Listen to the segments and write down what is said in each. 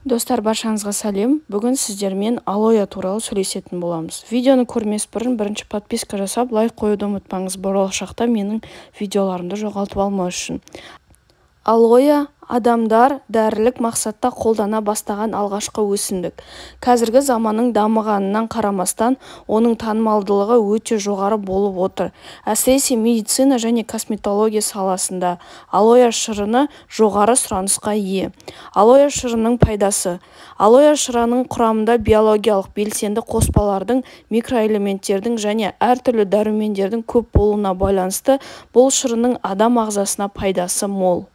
Достар, баршаңызға сәлем. Бүгін сіздермен алоэ туралы сөйлесетін боламыз. Видеоны көрмес бұрын бірінші подписка жасап, лайк қоюды ұмытпаңыз, болашақта менің видеоларымды жоғалтып алмау үшін. Алоэ адамдар дәрілік мақсатта қолдана бастаған алғашқы өсімдік. Қазіргі заманның дамығанынан қарамастан, оның танымалдылығы өте жоғары болып отыр. Әсіресе медицина және косметология саласында алоэ шырыны жоғары сұранысқа ие. Алоэ шырының пайдасы. Алоэ шырының құрамында биологиялық белсенді қоспалардың, микроэлементтердің және әртүрлі дәрумендердің көп болуына байланысты бұл шырының адам ағзасына пайдасы мол.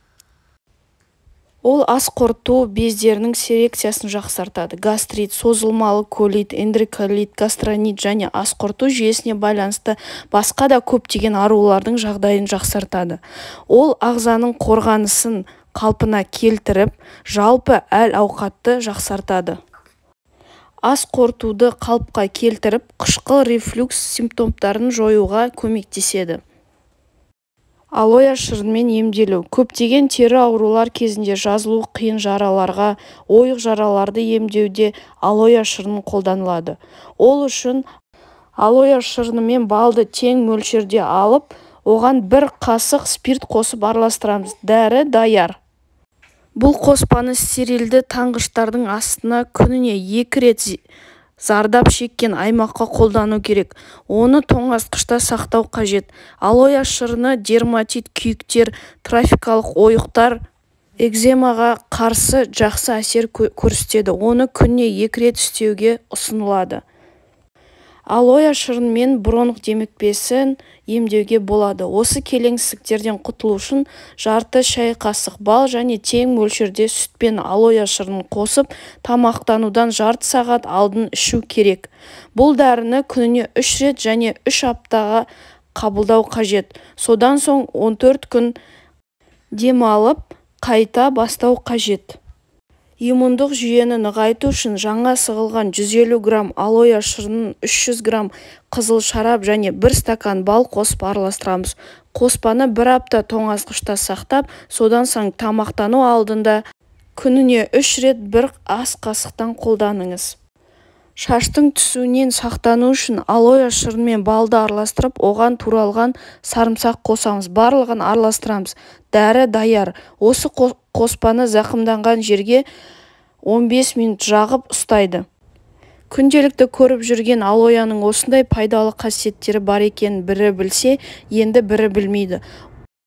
Ол ас қорыту бездерінің секрециясын жақсартады. Гастрит, созылмалы колит, энтероколит, гастронит және ас қорыту жүйесіне байланысты басқа да көптеген аурулардың жағдайын жақсартады. Ол ағзаның қорғанысын қалпына келтіріп, жалпы әл-ауқатты жақсартады. Ас қорытуды қалыпқа келтіріп, қышқыл рефлюкс симптомдарын жоюға көмектеседі. Алоэ шырынымен емделу. Көптеген тері аурулар кезінде жазылуы қиын жараларға, ойық жараларды емдеуде алоэ шырыны қолданылады. Ол үшін алоэ шырынымен балды тең мөлшерде алып, оған 1 қасық спирт қосып араластырамыз. Дәрі даяр. Бұл қоспаны стерилді таңғыштардың астына күніне 2 рет зардап шеккен аймаққа қолдану керек. Оны тоңазытқышта сақтау қажет. Алоэ шырыны дерматит, күйіктер, трофикалық ойықтар, экземаға қарсы жақсы әсер көрсетеді. Оны күніне 2 рет істеуге ұсынылады. Алоэ шырынымен бронх демікпесін емдеуге болады. Осы келеңсіздіктерден құтылу үшін жарты шай қасық бал және тең мөлшерде сүтпен алоэ шырынын қосып, тамақтанудан жарты сағат алдын ішу керек. Бұл дәріні күніне 3 рет және 3 аптаға қабылдау қажет. Содан соң 14 күн демалып, қайта бастау қажет. Иммундық жүйені нығайту үшін жаңа сығылған 150 грамм алоэ шырынын 300 грамм қызыл шарап және 1 стакан бал қосып араластырамыз. Қоспаны 1 апта тоңазытқышта сақтап, содан соң тамақтану алдында күніне 3 рет 1 ас қасықтан қолданыңыз. Шаштың түсуінен сақтану үшін алоэ шырынымен балды араластырып, оған туралған сарымсақ қосамыз. Барлығын араластырамыз. Дәрі даяр. Осы қоспаны зақымданған жерге 15 минут жағып ұстайды. Күнделікті көріп жүрген алоэның осындай пайдалы қасиеттері бар екенін бірі білсе, енді бірі білмейді.